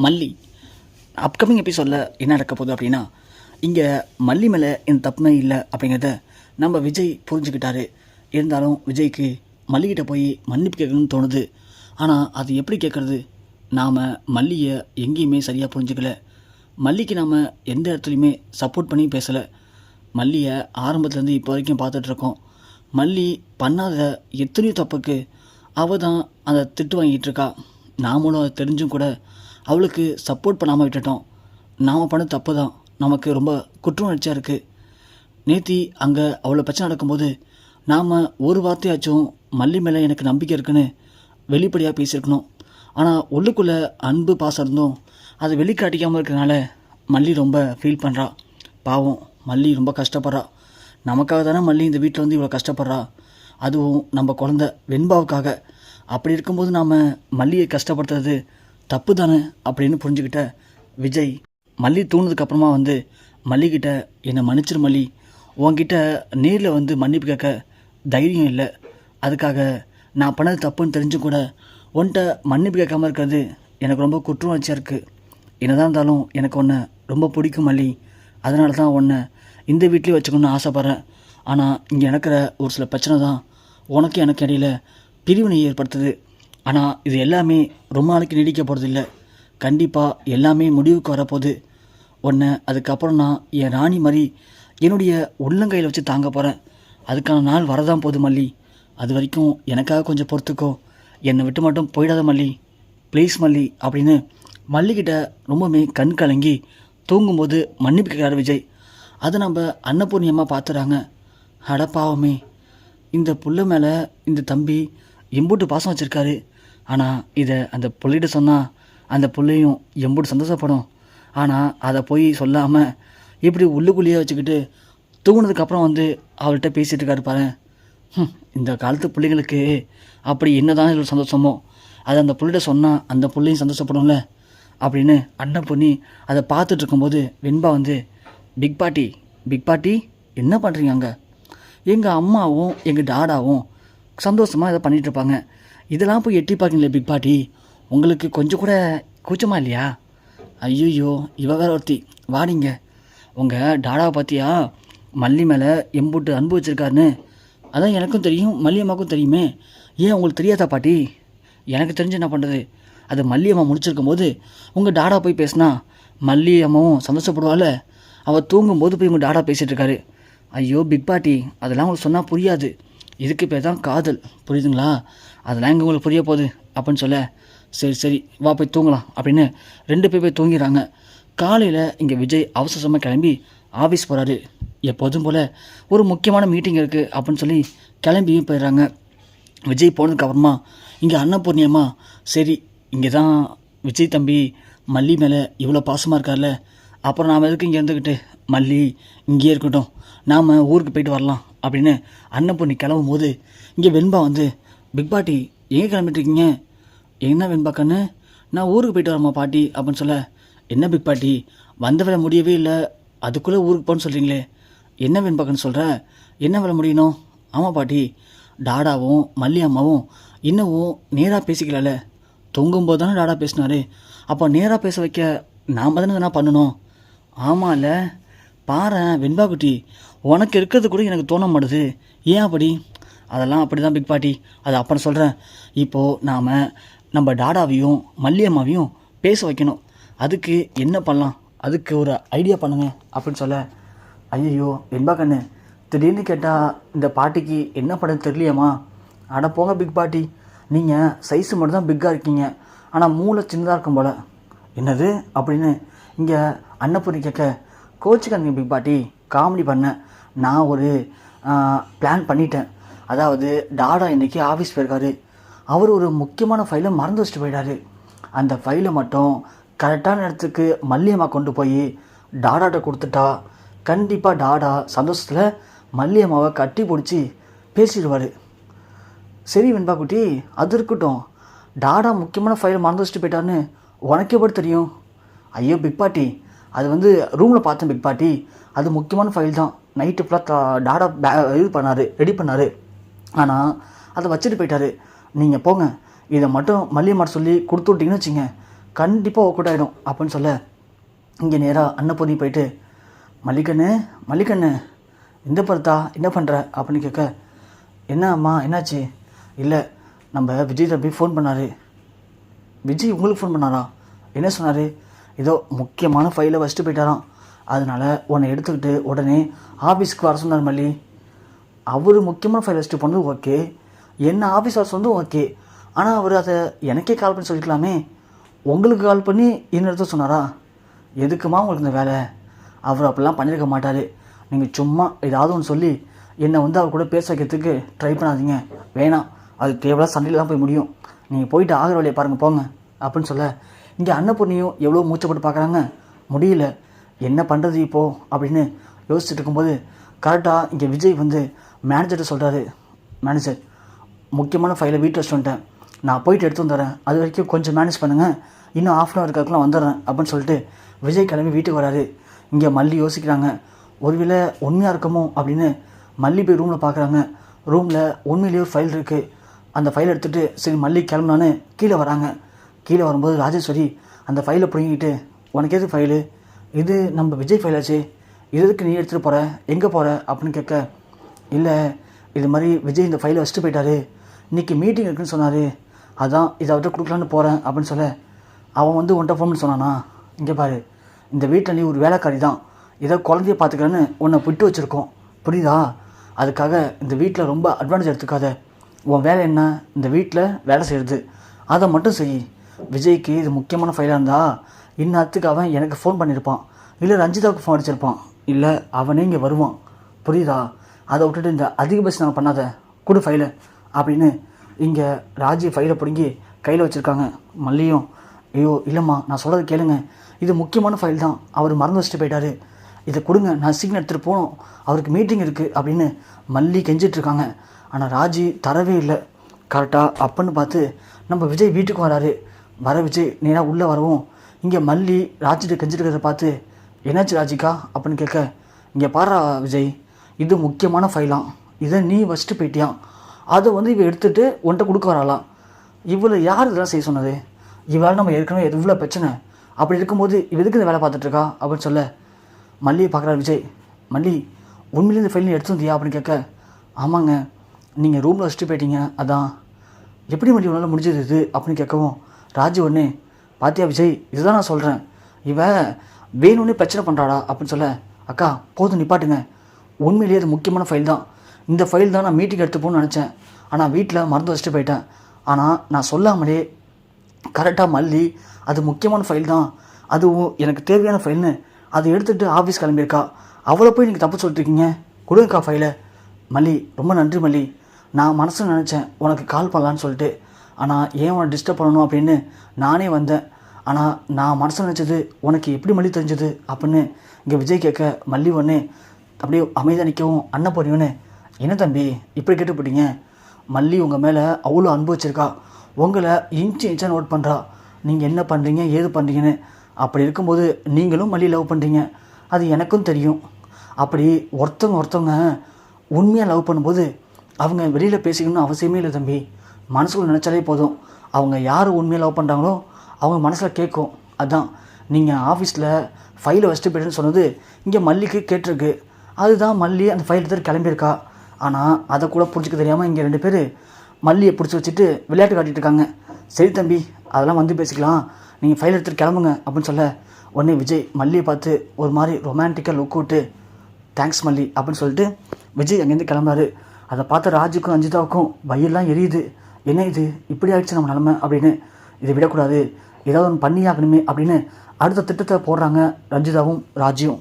மல்லி அப்கமிங் எபிசோடில் என்ன நடக்க போகுது அப்படின்னா, இங்கே மல்லி மேலே எந்த தப்புமே இல்லை அப்படிங்கிறத நம்ம விஜய் புரிஞ்சுக்கிட்டாரு. இருந்தாலும் விஜய்க்கு மல்லிகிட்ட போய் மன்னிப்பு கேட்கணும்னு தோணுது. ஆனால் அது எப்படி கேட்குறது? நாம் மல்லியை எங்கேயுமே சரியாக புரிஞ்சுக்கல. மல்லிக்கு நாம் எந்த இடத்துலையுமே சப்போர்ட் பண்ணி பேசலை. மல்லியை ஆரம்பத்துலேருந்து இப்போ வரைக்கும் பார்த்துட்ருக்கோம். மல்லி பண்ணாத எத்தனையோ தப்புக்கு அவள் தான் அதை திட்டு வாங்கிட்டு இருக்கா. நாமளும் அதை தெரிஞ்சும் கூட அவளுக்கு சப்போர்ட் பண்ணாமல் விட்டுட்டோம். நாம் பண்ண தப்பு தான் நமக்கு ரொம்ப குற்ற உணர்ச்சியாக இருக்குது. நேத்தி அங்கே அவ்வளோ பிரச்சனை நடக்கும்போது நாம் ஒரு வார்த்தையாச்சும் மல்லி மேலே எனக்கு நம்பிக்கை இருக்குன்னு வெளிப்படையாக பேசியிருக்கணும். ஆனால் உள்ளுக்குள்ளே அன்பு பாசம் இருந்தும் அதை வெளிக்காட்டிக்காமல் இருக்கிறனால மல்லி ரொம்ப ஃபீல் பண்ணுறா. பாவம் மல்லி ரொம்ப கஷ்டப்படுறா. நமக்காக தானே மல்லி இந்த வீட்டில் வந்து இவ்வளோ கஷ்டப்படுறா, அதுவும் நம்ம குழந்த வெண்பாவுக்காக. அப்படி இருக்கும்போது நாம் மல்லியை கஷ்டப்படுத்துறது தப்பு தானே அப்படின்னு புரிஞ்சுக்கிட்ட விஜய் மல்லி தூணுதுக்கப்புறமா வந்து மல்லிக்கிட்ட என்னை மன்னிச்சிரு மல்லி, உன்கிட்ட நேரில் வந்து மன்னிப்பு கேட்க தைரியம் இல்லை. அதுக்காக நான் பண்ணது தப்புன்னு தெரிஞ்சும் கூட உன்கிட்ட மன்னிப்பு கேட்காமல் இருக்கிறது எனக்கு ரொம்ப குற்ற உணர்ச்சியாக இருக்குது. என்னதான் இருந்தாலும் எனக்கு உன்னை ரொம்ப பிடிக்கும் மல்லி. அதனால தான் உன்னை இந்த வீட்லேயே வச்சுக்கணுன்னு ஆசைப்பட்றேன். ஆனால் இங்கே நடக்கிற ஒரு சில பிரச்சனை தான் உனக்கு எனக்கு இடையில பிரிவினை ஏற்படுத்துது. ஆனால் இது எல்லாமே ரொம்ப நாளைக்கு நீடிக்க போகிறதில்ல. கண்டிப்பாக எல்லாமே முடிவுக்கு வரப்போகுது. உன்னை அதுக்கப்புறம் நான் என் ராணி மாதிரி என்னுடைய உள்ளங்கையில் வச்சு தாங்க போகிறேன். அதுக்கான நாள் வரதான் போகுது மல்லி. அது வரைக்கும் எனக்காக கொஞ்சம் பொறுத்துக்கோ. என்னை விட்டு மட்டும் போயிடாத மல்லி, ப்ளீஸ் மல்லி அப்படின்னு மல்லிக்கிட்ட ரொம்பவுமே கண் கலங்கி தூங்கும்போது மன்னிப்பு கேட்குறாரு விஜய். அதை நம்ம அன்னபூர்ணியமாக பார்த்துறாங்க. அடப்பாவமே, இந்த புள்ள மேலே இந்த தம்பி எம்பூட்டு பாசம் வச்சுருக்காரு. ஆனால் இதை அந்த புள்ளிகிட்ட சொன்னால் அந்த புள்ளையும் எம்பூட்டு சந்தோஷப்படும். ஆனால் அதை போய் சொல்லாமல் இப்படி உள்ளுக்குள்ளேயே வச்சுக்கிட்டு தூங்குனதுக்கப்புறம் வந்து அவள்கிட்ட பேசிகிட்டு இருக்காரு பாரு. இந்த காலத்து பிள்ளைங்களுக்கு அப்படி என்ன தான் இவ்வளோ சந்தோஷமோ, அதை அந்த புள்ளிகிட்ட சொன்னால் அந்த பிள்ளையும் சந்தோஷப்படும்ல அப்படின்னு அண்ணன் பொண்ணி அதை பார்த்துட்டு இருக்கும்போது வெண்பா வந்து, பிக் பாட்டி என்ன பண்ணுறீங்க அங்கே? எங்கள் அம்மாவும் எங்கள் டாடாவும் சந்தோஷமாக இதை பண்ணிகிட்ருப்பாங்க. இதெல்லாம் போய் எட்டி பார்க்கீங்களே பிக் பாட்டி, உங்களுக்கு கொஞ்சம் கூட கூச்சமா இல்லையா? ஐயோ இவ வேற ஒருத்தி, வாடிங்க. உங்கள் டாடாவை பார்த்தியா, மல்லி மேலே எம்பூட்டு அன்பு வச்சுருக்காருன்னு? அதான் எனக்கும் தெரியும், மல்லியம்மாவுக்கும் தெரியுமே. ஏன் உங்களுக்கு தெரியாதா பாட்டி? எனக்கு தெரிஞ்சு என்ன பண்ணுறது? அது மல்லியம்மா முடிச்சிருக்கும் போது உங்கள் டாடா போய் பேசினா மல்லியம்மாவும் சந்தோஷப்படுவாள். அவள் தூங்கும்போது போய் உங்கள் டாடா பேசிகிட்டு இருக்காரு. ஐயோ பிக் பாட்டி, அதெல்லாம் உங்களுக்கு சொன்னால் புரியாது. இதுக்கு பேர் தான் காதல், புரியுதுங்களா? அதெல்லாம் எங்கே உங்களுக்கு புரிய போகுது அப்படின்னு சொல்ல, சரி வா போய் தூங்கலாம் அப்படின்னு 2 பேர் போய் தூங்கிறாங்க. காலையில் இங்கே விஜய் அவசரமாக கிளம்பி ஆஃபீஸ் போகிறாரு. எப்போதும் போல் ஒரு முக்கியமான மீட்டிங் இருக்குது அப்படின்னு சொல்லி கிளம்பியும் போயிடுறாங்க. விஜய் போனதுக்கப்புறமா இங்கே அன்னபூர்ணியம்மா, சரி இங்கே தான் விஜய் தம்பி மல்லி மேலே இவ்வளோ பாசமாக இருக்கார்ல, அப்புறம் நாம் எதுக்கு இங்கே இருந்துக்கிட்டு, மல்லி இங்கேயே இருக்கட்டும், நாம் ஊருக்கு போயிட்டு வரலாம் அப்படின்னு அன்னபூர்ணி கிளம்பும் போது இங்கே வெண்பா வந்து, பிக் பாட்டி எங்கே கிளம்பிட்டுருக்கீங்க? என்ன வெண்பா கண்ணு, நான் ஊருக்கு போயிட்டு வரமா பாட்டி அப்படின்னு சொல்ல, என்ன பிக் பாட்டி வந்த வேலை முடியவே இல்லை, அதுக்குள்ளே ஊருக்கு போகணுன்னு சொல்கிறீங்களே, என்ன வெண்பா கண்ணு சொல்கிற? என்ன வேலை முடியணும்? ஆமாம் பாட்டி, டாடாவும் மல்லி அம்மாவும் இன்னமும் நேராக பேசிக்கல. தொங்கும்போது தானே டாடா பேசினாரு, அப்போ நேராக பேச வைக்க நாம் தானே எதனா பண்ணணும். ஆமாம்ல, பாரேன் வெண்பா குட்டி, உனக்கு இருக்கிறது கூட எனக்கு தோண மாட்டுது, ஏன் அப்படி? அதெல்லாம் அப்படி தான் பிக் பாட்டி, அது அப்புறம் சொல்கிறேன். இப்போது நாம் நம்ம டாடாவையும் மல்லியம்மாவையும் பேச வைக்கணும். அதுக்கு என்ன பண்ணலாம், அதுக்கு ஒரு ஐடியா பண்ணுங்க அப்படின்னு சொல்ல, ஐயோ வெண்பா கண்ணு, திடீர்னு கேட்டால் இந்த பாட்டிக்கு என்ன பண்ணு தெரியலையம்மா. அட போங்க பிக் பாட்டி, நீங்கள் சைஸு மட்டும் தான் பிக்காக இருக்கீங்க, ஆனால் மூளை சின்னதாக இருக்கும் போல். என்னது அப்படின்னு இங்கே அன்னபூர்ணி கேட்க, கோச்சுக்காதீங்க பிக் பாட்டி, காமெடி பண்ணேன். நான் ஒரு பிளான் பண்ணிட்டேன். அதாவது டாடா இன்றைக்கி ஆஃபீஸ் போயிருக்காரு. அவர் ஒரு முக்கியமான ஃபைலை மறந்து வச்சுட்டு போயிட்டாரு. அந்த ஃபைலை மட்டும் கரெக்டான இடத்துக்கு மல்லியம்மா கொண்டு போய் டாடாட்ட கொடுத்துட்டா கண்டிப்பாக டாடா சந்தோஷத்தில் மல்லியம்மாவை கட்டி பிடிச்சி பேசிடுவார். சரி வெண்பா குட்டி, அது இருக்கட்டும், டாடா முக்கியமான ஃபைலை மறந்து வச்சுட்டு போயிட்டாருன்னு உனக்கே எப்படி தெரியும்? ஐயோ பிக் பாட்டி, அது வந்து ரூமில் பார்த்தேன் பிக் பாட்டி, அது முக்கியமான ஃபைல் தான். நைட்டு ஃபுல்லாக டாடா ரெடி பண்ணார், ஆனால் அதை வச்சுட்டு போயிட்டாரு. நீங்கள் போங்க, இதை மட்டும் மல்லியம்மா சொல்லி கொடுத்து விட்டிங்கன்னு வச்சுங்க, கண்டிப்பாக ஒர்க் அவுட் ஆகிடும் அப்படின்னு சொல்ல இங்கே நேராக அன்னபூர்ணி போயிட்டு மல்லிகண்ணு இந்த பருத்தா என்ன பண்ணுற அப்படின்னு கேட்க, என்ன அம்மா என்னாச்சு? இல்லை, நம்ம விஜய் தம்பி ஃபோன் பண்ணார். விஜய் உங்களுக்கு ஃபோன் பண்ணாரா? என்ன சொன்னார்? ஏதோ முக்கியமான ஃபைலை வச்சுட்டு போயிட்டாராம், அதனால் உன்னை எடுத்துக்கிட்டு உடனே ஆஃபீஸ்க்கு வர சொன்னார் மல்லி. அவர் முக்கியமான ஃபைல் வச்சுட்டு போனது ஓகே, என்ன ஆஃபீஸ் வர சொன்னதும் ஓகே, ஆனால் அவர் அதை எனக்கே கால் பண்ணி சொல்லிக்கலாமே, உங்களுக்கு கால் பண்ணி இன்னொருத்த சொன்னாரா? எதுக்குமா உங்களுக்கு இந்த வேலை? அவர் அப்படிலாம் பண்ணியிருக்க மாட்டார். நீங்கள் சும்மா ஏதாவது ஒன்று சொல்லி என்னை அவர் கூட பேச வைக்கிறதுக்கு ட்ரை பண்ணாதீங்க, வேணாம், அது தேவையில்லாம் சண்டையில் தான் போய் முடியும், நீங்கள் போயிட்டு ஆகிற வழியை பாருங்கள் போங்க அப்படின்னு சொல்ல இங்கே அன்னபூர்ணியும் எவ்வளோ மூச்சப்பட்டு பார்க்குறாங்க, முடியல, என்ன பண்ணுறது இப்போது அப்படின்னு யோசிச்சுட்டு இருக்கும்போது கரெக்டாக இங்கே விஜய் மேனேஜர்கிட்ட சொல்கிறாரு, மேனேஜர் முக்கியமான ஃபைலை வீட்டில் வச்சுட்டு வந்துட்டேன், நான் போயிட்டு எடுத்து வந்துடுறேன், அது வரைக்கும் கொஞ்சம் மேனேஜ் பண்ணுங்கள், இன்னும் ஆஃப் அன் ஹவருக்குலாம் வந்துடுறேன் அப்படின்னு சொல்லிட்டு விஜய் கிளம்பி வீட்டுக்கு வராரு. இங்கே மல்லி யோசிக்கிறாங்க, ஒருவேளை உண்மையாக இருக்குமோ அப்படின்னு மல்லி போய் ரூமில் பார்க்குறாங்க. ரூமில் உண்மையிலேயே ஒரு ஃபைல் இருக்குது. அந்த ஃபைலை எடுத்துகிட்டு சரி மல்லி கிளம்புனான்னு கீழே வராங்க. கீழே வரும்போது ராஜேஸ்வரி அந்த ஃபைலை பிடிங்கிட்டு, உனக்கு எது ஃபைலு? இது நம்ம விஜய் ஃபைலாச்சு, இது எதுக்கு நீ எடுத்துகிட்டு போகிற, எங்கே போகிற அப்படின்னு கேட்க, இல்லை இது மாதிரி விஜய் இந்த ஃபைலை வச்சுட்டு போயிட்டாரு, இன்றைக்கி மீட்டிங் இருக்குதுன்னு சொன்னார், அதான் இதை அவர்கிட்ட கொடுக்கலான்னு போகிறேன் அப்படின்னு சொல்ல அவன் உன்ட்ட ஃபோன் பண்ணி சொன்னானா, இங்கே பாரு, இந்த வீட்டில் நீ ஒரு வேலைக்காரி தான், ஏதோ குழந்தைய பார்த்துக்கிறேன்னு உன்னை விட்டு வச்சுருக்கோம், புரியுதா? அதுக்காக இந்த வீட்டில் ரொம்ப அட்வான்டேஜ் எடுத்துக்காத, உன் வேலை என்ன, இந்த வீட்டில் வேலை செய்கிறது, அதை மட்டும் செய். விஜய்க்கு இது முக்கியமான ஃபைலாக இருந்தால் இந்நேரத்துக்கு அவன் எனக்கு ஃபோன் பண்ணியிருப்பான், இல்லை ரஞ்சிதாவுக்கு ஃபோன் அடிச்சிருப்பான், இல்லை அவனே இங்கே வருவான், புரியுதா? அதை விட்டுட்டு இந்த அதிகபட்சம் நான் பண்ணாத, கொடு ஃபைலை அப்படின்னு இங்கே ராஜி ஃபைலை பிடுங்கி கையில் வச்சுருக்காங்க. மல்லியும், ஐயோ இல்லைம்மா நான் சொல்கிறது கேளுங்க, இது முக்கியமான ஃபைல் தான், அவர் மறந்து வச்சுட்டு போயிட்டாரு, இதை கொடுங்க, நான் சீக்கிரம் எடுத்துகிட்டு போகணும், அவருக்கு மீட்டிங் இருக்குது அப்படின்னு மல்லி கெஞ்சிட்ருக்காங்க. ஆனால் ராஜி தரவே இல்லை. கரெக்டாக அப்பன்னு பார்த்து நம்ம விஜய் வீட்டுக்கு வராரு. வர விஜய் நேராக உள்ளே வரவும் இங்கே மல்லி ராஜிட்ட கெஞ்சிட்டு இருக்கிறத பார்த்து, என்னாச்சு ராஜிக்கா அப்படின்னு கேட்க, இங்கே பாரா விஜய், இது முக்கியமான ஃபைலாம், இதை நீ வச்சுட்டு போயிட்டியான், அதை இவ எடுத்துகிட்டு உன்ட்ட கொடுக்க வராலாம், இவ்வளோ யார் இதெல்லாம் செய்ய சொன்னது, இவளால் நம்ம ஏற்கனவே எவ்வளோ பிரச்சனை, அப்படி இருக்கும்போது இவ எதுக்கு இந்த வேலை பார்த்துட்ருக்கா அப்படின்னு சொல்ல மல்லியை பார்க்குறாரு விஜய். மல்லி உண்மையிலே இந்த ஃபைல் எடுத்து வந்தியா அப்படின்னு கேட்க, ஆமாங்க, நீங்கள் ரூமில் வச்சுட்டு போயிட்டீங்க, அதான். எப்படி மல்லி உன்னால் முடிஞ்சது இது அப்படின்னு கேட்கவும் ராஜு ஒன்று, பாத்தியா விஜய், இதுதான் நான் சொல்கிறேன், இவன் வேணும்னே பிரச்சனை பண்ணுறாடா அப்படின்னு சொல்ல, அக்கா போதும் நிப்பாட்டுங்க, உண்மையிலேயே அது முக்கியமான ஃபைல் தான், இந்த ஃபைல் தான் நான் மீட்டிங் எடுத்து போகணும்னு நினச்சேன், ஆனால் வீட்டில் மறந்து வச்சுட்டு போயிட்டேன், ஆனால் நான் சொல்லாமலே கரெக்டாக மல்லி அது முக்கியமான ஃபைல் தான், அதுவும் எனக்கு தேவையான ஃபைல்னு அதை எடுத்துகிட்டு ஆஃபீஸ் கிளம்பியிருக்கா, அவளை போய் நீங்கள் தப்பு சொல்லிட்டுருக்கீங்க, கொடுங்கக்கா ஃபைலை. மல்லி ரொம்ப நன்றி மல்லி, நான் மனசில் நினச்சேன் உனக்கு கால் பண்ணலான்னு சொல்லிட்டு, ஆனால் ஏன் உன்னை டிஸ்டர்ப் பண்ணணும் அப்படின்னு நானே வந்தேன், ஆனால் நான் மனசில் நினச்சது உனக்கு எப்படி மல்லி தெரிஞ்சது அப்படின்னு இங்கே விஜய் கேட்க மல்லி ஒன்று அப்படியே அமைதியாக நிற்கவும் அன்னபூர்ணியோன்னு, என்ன தம்பி இப்படி கேட்டு போட்டீங்க, மல்லி உங்கள் மேலே அவ்வளோ அன்பு வச்சுருக்கா, உங்களை இன்ச்சாக நோட் பண்ணுறா, நீங்கள் என்ன பண்ணுறீங்க ஏது பண்ணுறீங்கன்னு, அப்படி இருக்கும்போது நீங்களும் மல்லி லவ் பண்ணுறீங்க, அது எனக்கும் தெரியும், அப்படி ஒருத்தவங்க உண்மையாக லவ் பண்ணும்போது அவங்க வெளியில் பேசிக்கணும்னு அவசியமே இல்லை தம்பி, மனசுக்குள்ள நினச்சாலே போதும், அவங்க யார் உண்மையாக லவ் பண்ணுறாங்களோ அவங்க மனசில் கேட்கும், அதுதான் நீங்கள் ஆஃபீஸில் ஃபைலை வச்சுட்டு போய்ட்டுன்னு சொன்னது இங்கே மல்லிக்கு கேட்டிருக்கு, அதுதான் மல்லி அந்த ஃபைல் எடுத்துகிட்டு கிளம்பியிருக்கா, ஆனால் அதை கூட புரிஞ்சுக்க தெரியாமல் இங்கே 2 பேர் மல்லியை பிடிச்சி வச்சுட்டு விளையாட்டு காட்டிகிட்டு இருக்காங்க. சரி தம்பி அதெல்லாம் பேசிக்கலாம், நீங்கள் ஃபைல் எடுத்துகிட்டு கிளம்புங்க அப்படின்னு சொல்ல உடனே விஜய் மல்லியை பார்த்து ஒரு மாதிரி ரொமான்டிக்காக லுக் விட்டு, தேங்க்ஸ் மல்லி அப்படின்னு சொல்லிட்டு விஜய் அங்கேருந்து கிளம்புறாரு. அதை பார்த்த ராஜுக்கும் ரஞ்சிதாவுக்கும் வயிறெல்லாம் எரியுது, என்ன இது இப்படி ஆகிடுச்சு நம்ம நிலமை அப்படின்னு, இதை விடக்கூடாது, ஏதாவது ஒன்று பண்ணியாகணுமே அப்படின்னு அடுத்த திட்டத்தை போடுறாங்க ரஞ்சிதாவும் ராஜியும்.